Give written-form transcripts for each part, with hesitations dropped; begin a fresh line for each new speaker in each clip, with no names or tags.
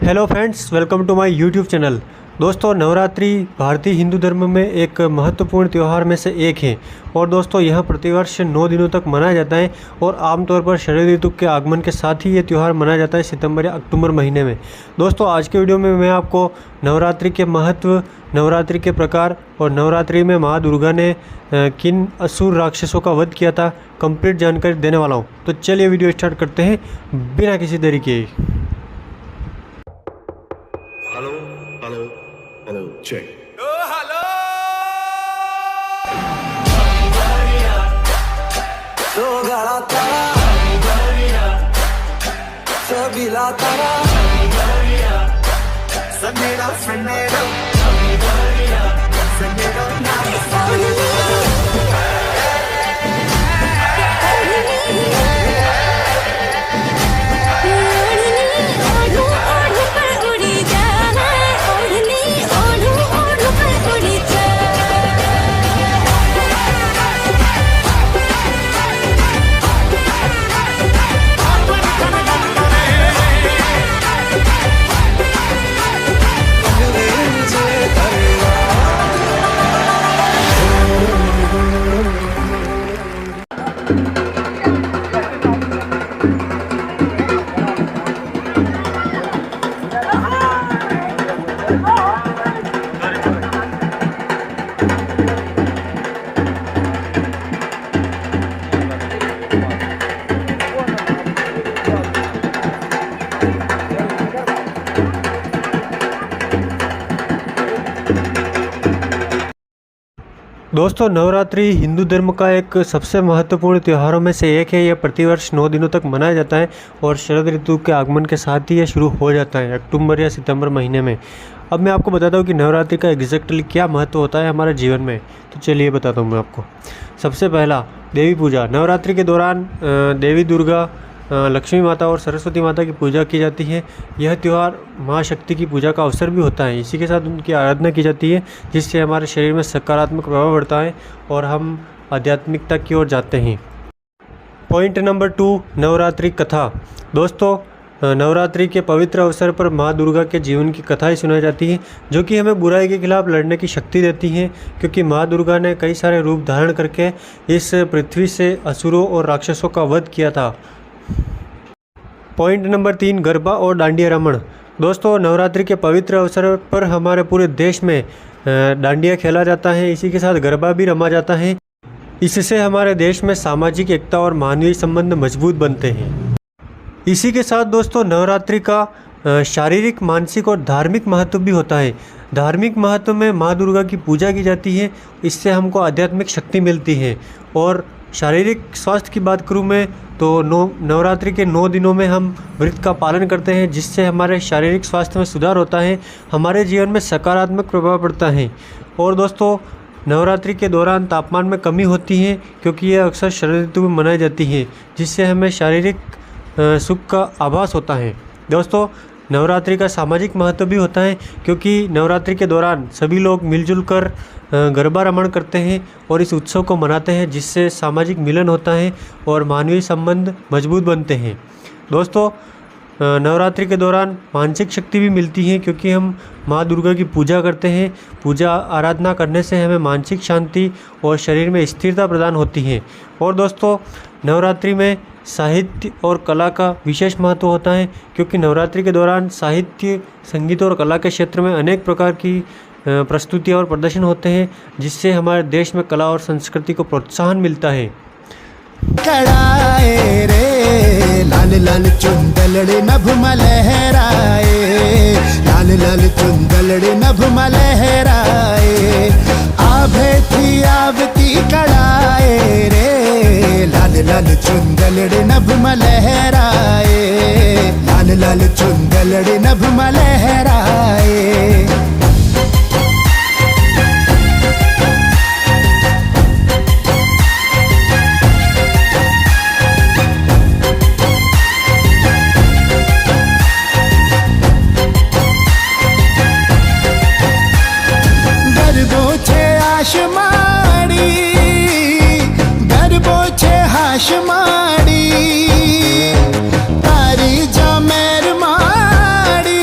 Hello friends, welcome to my YouTube channel. दोस्तों, नवरात्रि भारतीय हिंदू धर्म में एक महत्वपूर्ण त्यौहार में से एक है और दोस्तों यह प्रतिवर्ष 9 दिनों तक मनाया जाता है और आमतौर पर शरद ऋतु के आगमन के साथ ही ये त्यौहार मनाया जाता है सितंबर या अक्टूबर महीने में। दोस्तों, आज के वीडियो में मैं आपको नवरात्रि के महत्व, नवरात्रि के प्रकार और नवरात्रि में माँ दुर्गा ने किन असुर राक्षसों का वध किया था कंप्लीट जानकारी देने वाला हूँ। तो चलिए वीडियो स्टार्ट करते हैं बिना किसी देरी के।
Hello hello hello check.
Hello
तो गला तारा सबीला तारा सनेरा सनेरा
दोस्तों, नवरात्रि हिंदू धर्म का एक सबसे महत्वपूर्ण त्योहारों में से एक है। यह प्रतिवर्ष 9 दिनों तक मनाया जाता है और शरद ऋतु के आगमन के साथ ही यह शुरू हो जाता है अक्टूबर या सितंबर महीने में। अब मैं आपको बताता हूँ कि नवरात्रि का एग्जैक्टली क्या महत्व होता है हमारे जीवन में। तो चलिए बताता हूँ मैं आपको। सबसे पहला, देवी पूजा। नवरात्रि के दौरान देवी दुर्गा, लक्ष्मी माता और सरस्वती माता की पूजा की जाती है। यह त्यौहार माँ शक्ति की पूजा का अवसर भी होता है। इसी के साथ उनकी आराधना की जाती है जिससे हमारे शरीर में सकारात्मक प्रभाव बढ़ता है और हम आध्यात्मिकता की ओर जाते हैं। पॉइंट नंबर 2, नवरात्रि कथा। दोस्तों, नवरात्रि के पवित्र अवसर पर माँ दुर्गा के जीवन की कथाएं सुनाई जाती हैं जो कि हमें बुराई के खिलाफ लड़ने की शक्ति देती हैं, क्योंकि माँ दुर्गा ने कई सारे रूप धारण करके इस पृथ्वी से असुरों और राक्षसों का वध किया था। पॉइंट नंबर 3, गरबा और डांडिया रमण। दोस्तों, नवरात्रि के पवित्र अवसर पर हमारे पूरे देश में डांडिया खेला जाता है। इसी के साथ गरबा भी रमा जाता है। इससे हमारे देश में सामाजिक एकता और मानवीय संबंध मजबूत बनते हैं। इसी के साथ दोस्तों, नवरात्रि का शारीरिक, मानसिक और धार्मिक महत्व भी होता है। धार्मिक महत्व में माँ दुर्गा की पूजा की जाती है। इससे हमको आध्यात्मिक शक्ति मिलती है। और शारीरिक स्वास्थ्य की बात करूँ मैं तो नवरात्रि के 9 दिनों में हम व्रत का पालन करते हैं जिससे हमारे शारीरिक स्वास्थ्य में सुधार होता है, हमारे जीवन में सकारात्मक प्रभाव पड़ता है। और दोस्तों, नवरात्रि के दौरान तापमान में कमी होती है क्योंकि यह अक्सर शरद ऋतु में मनाई जाती है जिससे हमें शारीरिक सुख का आभास होता है। दोस्तों, नवरात्रि का सामाजिक महत्व भी होता है क्योंकि नवरात्रि के दौरान सभी लोग मिलजुल कर गरबा रमण करते हैं और इस उत्सव को मनाते हैं जिससे सामाजिक मिलन होता है और मानवीय संबंध मजबूत बनते हैं। दोस्तों, नवरात्रि के दौरान मानसिक शक्ति भी मिलती है क्योंकि हम माँ दुर्गा की पूजा करते हैं। पूजा आराधना करने से हमें मानसिक शांति और शरीर में स्थिरता प्रदान होती है। और दोस्तों, नवरात्रि में साहित्य और कला का विशेष महत्व होता है क्योंकि नवरात्रि के दौरान साहित्य, संगीत और कला के क्षेत्र में अनेक प्रकार की प्रस्तुतियाँ और प्रदर्शन होते हैं जिससे हमारे देश में कला और संस्कृति को प्रोत्साहन मिलता है।
कड़ाए रे लाल लाल चुंदलड़े नभ लहराए, लाल लाल चुंदलड़े नभ लहराए, आभे थी आवती कड़ाए रे लाल लाल चुंदलड़े नभ लहराए, लाल लाल चुंदलड़े नभ लहराए। हाश माड़ी तारी जमेर माड़ी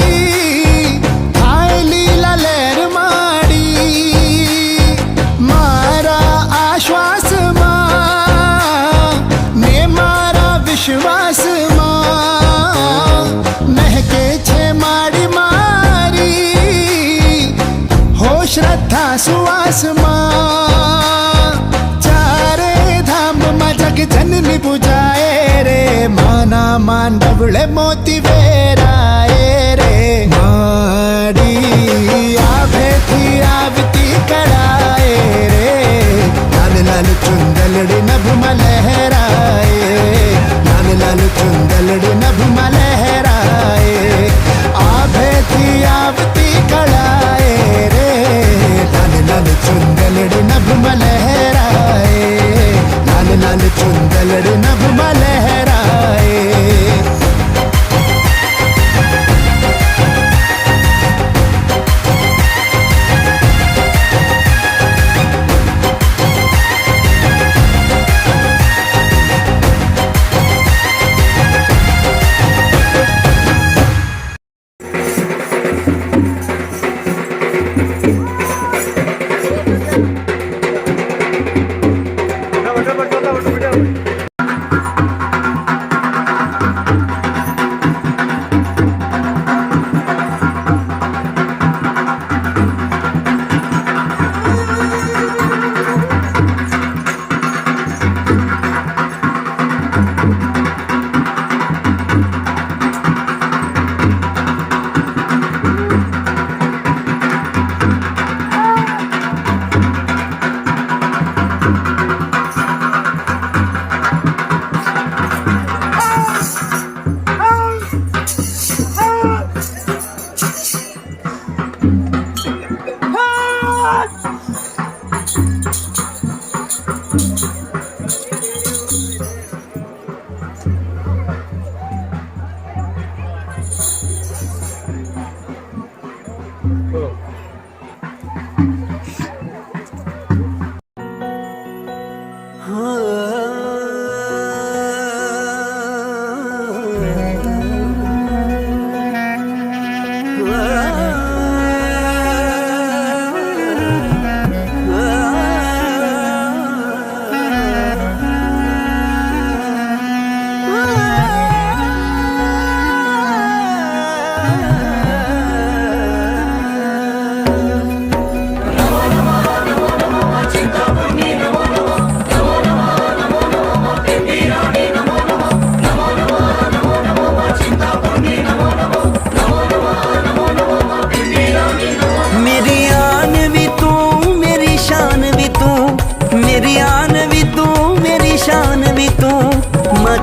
सुवास चारे धाम मा जग जननी बुझाए रे माना मांडवळे मोती वेराए रे माडी आभे थी आवती कराए रे लाल लाल चुंदलड़ी नभ लहराए लाल लाल चुंदलड़ी नभ लहराए आभे थी आवती कराए रे लाल लाल चुंदलड़ी नभ लहराए लाल लाल चुंदलड़ी नभ लहराए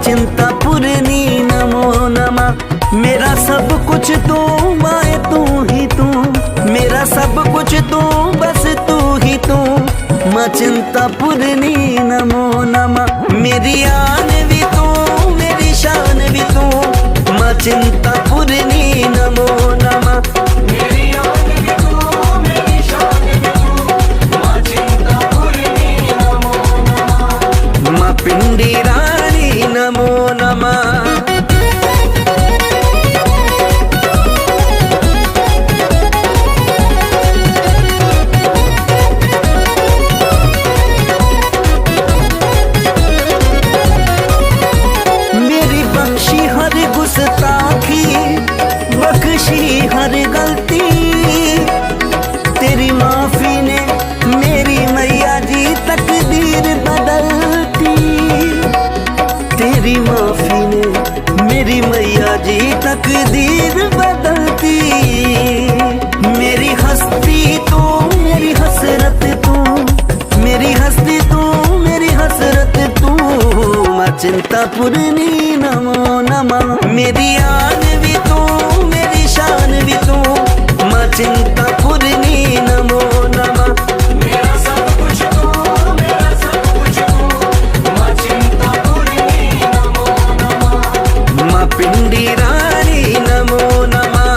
चिंतापुरनी नमो नमः। मेरा सब कुछ तू माए तू ही तू, मेरा सब कुछ तू बस तू ही तू। माँ चिंतापुरनी नमो नमः। मेरी आन भी तू मेरी शान भी तू। माँ चिंतापुरनी नमो नमः। मेरी आन भी तू मेरी शान भी तू। माँ चिंतापुरनी नमो नमः। माँ पिंडी नमो नमः। मेरी बख्शी हर गुस्ताखी, बख्शी हर गलती, तेरी माफी ने मेरी मैया जी तकदीर बदलती। तेरी माफी ने मेरी मैया जी तकदीर बदलती। मेरी हस्ती तू मेरी हसरत तू, मेरी हस्ती तू मेरी हसरत तू। माँ चिंतापुरनी नमो नमः। मेरी आन भी तू मेरी शान भी तू। माँ चिंतापुरनी नमो नमः। मेरा सब कुछ तू मेरा सब कुछ तू। माँ चिंतापुरनी नमो नमः। माँ पिंडी रानी नमो नमः।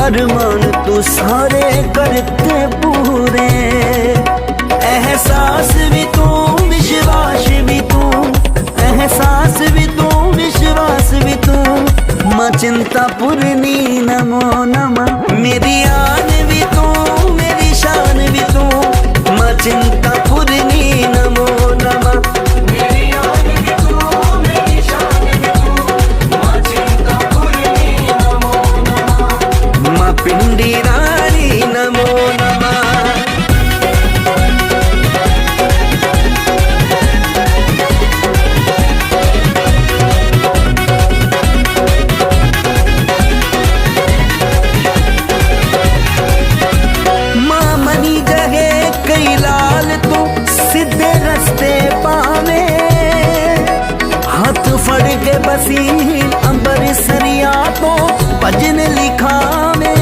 अरमान तू सारे करते पूरे, एहसास भी तू विश्वास भी तू, एहसास भी तू विश्वास भी तू, मां चिंता पूरनी नमो नमः। मेरी आन भी तू मेरी शान भी तू, मां चिंता पूरनी नमो नमः। मेरी आन भी तू मेरी शान भी तू, मां चिंता पूरनी नमो नमः। मां पिंडी रानी नमो नमः। फड़ के बसील अंबर सरिया तो भजन लिखा में,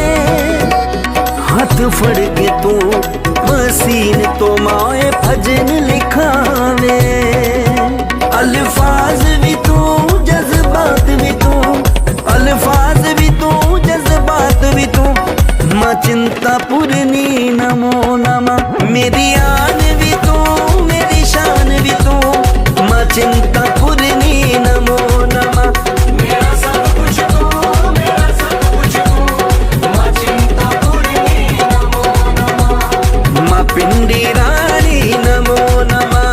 हाथ फड़ के तू बसील तो माए भजन लिखा में। अल्फाज भी तू जज्बात भी तू, अल्फाज भी तू जज्बात भी तू, मां चिंता पूरनी नमो नमः। मेरी आन भी तू मेरी शान भी तू, मां चिंता पूरनी नमो नमः। मेरा सब कुछ तू मेरा सब कुछ तू, मां चिंता पूरनी नमो नमः। मां पिंडी रानी नमो नमः।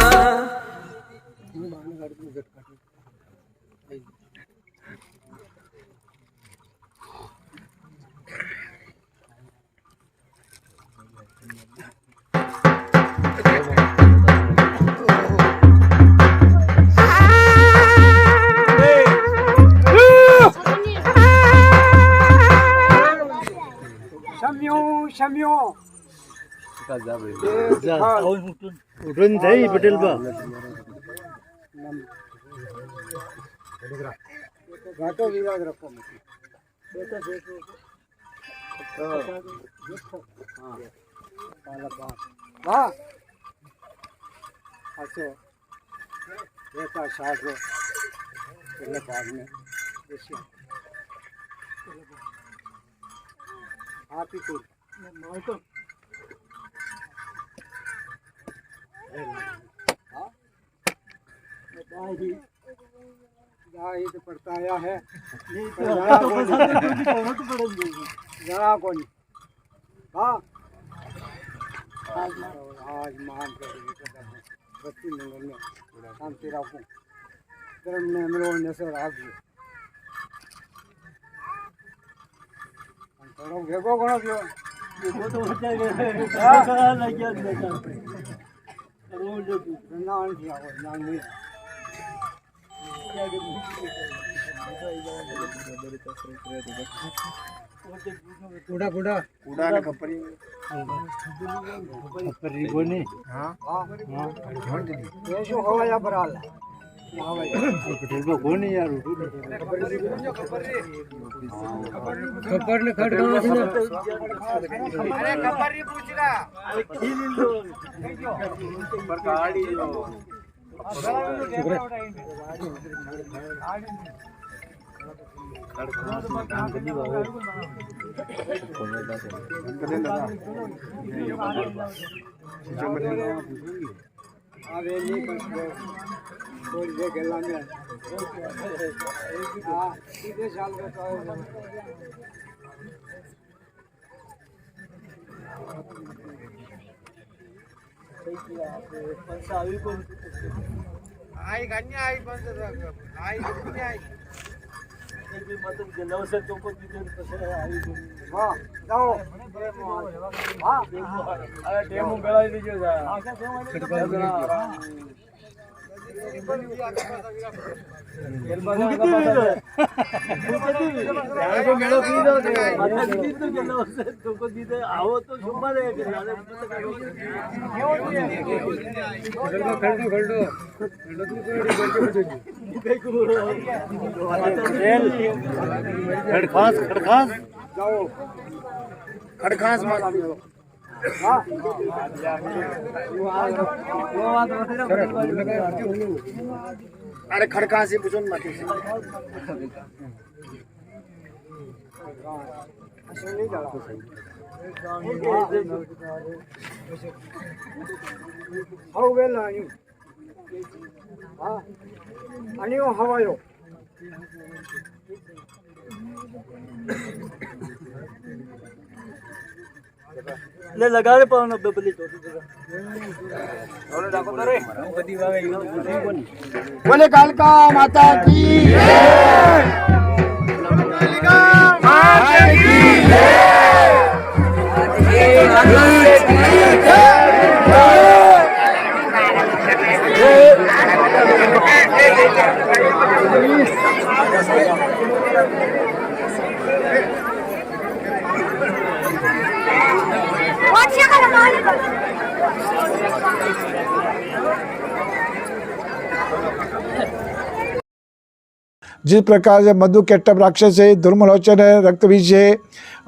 उठून जाई पटेल बा
घाटो विवाद रखो हाँ अच्छा ऐसा साथ बाद में आप ही को तो पड़ता आया है जरा कौन हाँ आज महान बत्ती मंगल में शांति रखूँ धर्म ने मेरे से राज थोड़ा भेगो कौन क्यों वो तो हो जाएगा लग गया नाम किया वो नाम नहीं कूड़ा कूड़ा कूड़ा ने खपरी खपरी कोनी हां हां ये जो हवा या बराल हां भाई पटेल को कोनी यार खपर ने खड़का थी ना अरे खपरी पूछ रहा खील लो पर गाड़ी आई गन्या आई बंद आई गन्या आई मतलब जलाव से तुमको कितने आई हां जाओ हां अरे डेमो बेला लीजिए जा आओ तो शुभ खड़खास खड़खास जाओ खड़खास मार अरे खड़का से पूछो मत हाव वेला आणि हवायो ले लगा रे पावन बबली बोले कालका माता की
जिस प्रकार से मधु केट्टप राक्षस है, धूम्रलोचन है, रक्तबीज है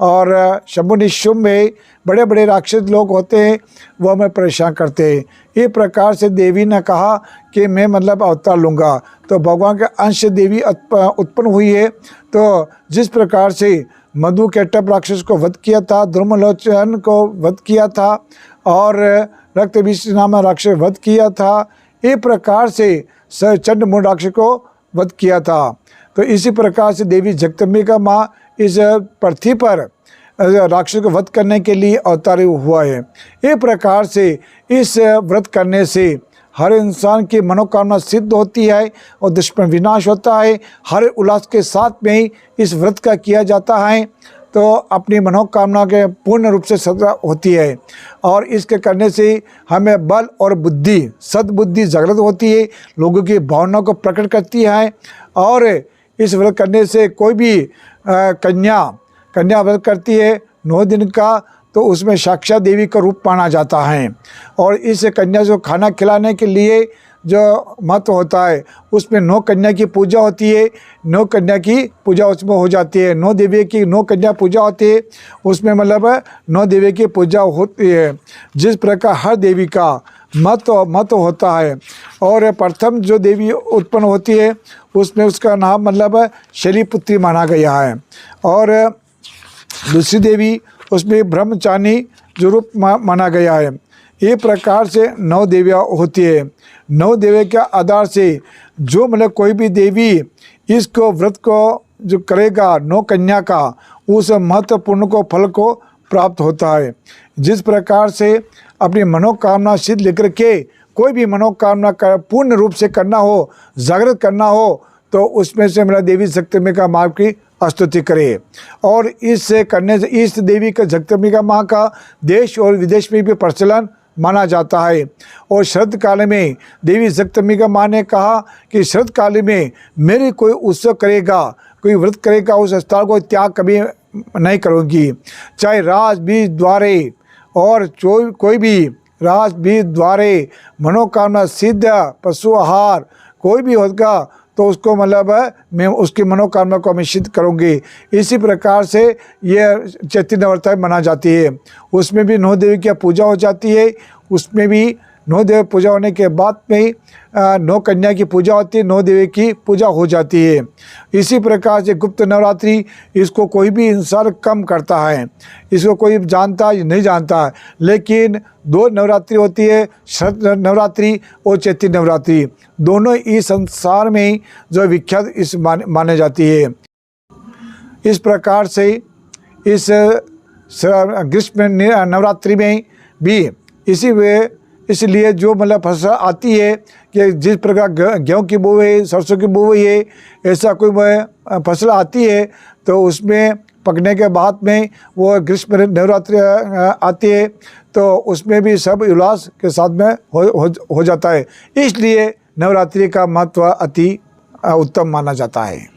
और शंभुनिशुंभ में बड़े बड़े राक्षस लोग होते हैं, वो हमें परेशान करते हैं। ये प्रकार से देवी ने कहा कि मैं मतलब अवतार लूँगा, तो भगवान के अंश देवी उत्पन्न हुई है। तो जिस प्रकार से मधु केट्टप राक्षस को वध किया था, धूम्रलोचन को वध किया था और रक्तबीज नामक राक्षस वध किया था, ये प्रकार से चंडमुंड राक्षस को वध किया था। तो इसी प्रकार से देवी जगदम्बिका माँ इस पृथ्वी पर राक्षस को वध करने के लिए अवतार हुआ है। ये प्रकार से इस व्रत करने से हर इंसान की मनोकामना सिद्ध होती है और दुश्मन विनाश होता है। हर उल्लास के साथ में ही इस व्रत का किया जाता है, तो अपनी मनोकामना के पूर्ण रूप से सदा होती है। और इसके करने से हमें बल और बुद्धि, सद्बुद्धि जागृत होती है, लोगों की भावनाओं को प्रकट करती है। और इस व्रत करने से कोई भी कन्या व्रत करती है 9 दिन का, तो उसमें साक्षात देवी का रूप माना जाता है। और इस कन्या को खाना खिलाने के लिए जो महत्व होता है, उसमें 9 कन्या की पूजा होती है। 9 कन्या की पूजा उसमें हो जाती है। 9 देवी की 9 कन्या पूजा होती है, उसमें मतलब 9 देवी की पूजा होती है। जिस प्रकार हर देवी का महत्व होता है। और प्रथम जो देवी उत्पन्न होती है, उसमें उसका नाम मतलब शैलीपुत्री माना गया है। और दूसरी देवी उसमें ब्रह्मचारिणी जो रूप माना गया है। ये प्रकार से 9 देवियाँ होती है। 9 देवी के आधार से जो मतलब कोई भी देवी इसको व्रत को जो करेगा 9 कन्या का, उस महत्वपूर्ण को फल को प्राप्त होता है। जिस प्रकार से अपनी मनोकामना सिद्ध लेकर के कोई भी मनोकामना का पूर्ण रूप से करना हो, जागृत करना हो, तो उसमें से मेरा देवी जगदम्बिका माँ की स्तुति करे। और इससे करने से इस देवी का जगदम्बिका माँ का देश और विदेश में भी प्रचलन माना जाता है। और शरद काल में देवी जगदम्बिका माँ ने कहा कि शरद काल में मेरी कोई उत्सव करेगा, कोई व्रत करेगा, उस स्थल को त्याग कभी नहीं करूँगी। चाहे राज बीज द्वारे और कोई भी राज बीज द्वारे मनोकामना सिद्ध पशु आहार कोई भी होगा, तो उसको मतलब मैं उसकी मनोकामना को हमें सिद्ध करूँगी। इसी प्रकार से ये चैत्र नवरात्र मना जाती है। उसमें भी 9 देवी की पूजा हो जाती है। उसमें भी 9 देवी पूजा होने के बाद में ही 9 कन्या की पूजा होती है, 9 देवी की पूजा हो जाती है। इसी प्रकार से गुप्त नवरात्रि, इसको कोई भी इंसान कम करता है, इसको कोई जानता है नहीं जानता है। लेकिन 2 नवरात्रि होती है, शरद नवरात्रि और चैत्र नवरात्रि, दोनों इस संसार में जो विख्यात इस माने जाती है। इस प्रकार से इस ग्रीष्म नवरात्रि में भी इसलिए जो मतलब फसल आती है कि जिस प्रकार गेहूँ की बुआई, सरसों की बुआई है, ऐसा कोई फसल आती है, तो उसमें पकने के बाद में वो ग्रीष्म नवरात्रि आती है, तो उसमें भी सब उल्लास के साथ में हो जाता है। इसलिए नवरात्रि का महत्व अति उत्तम माना जाता है।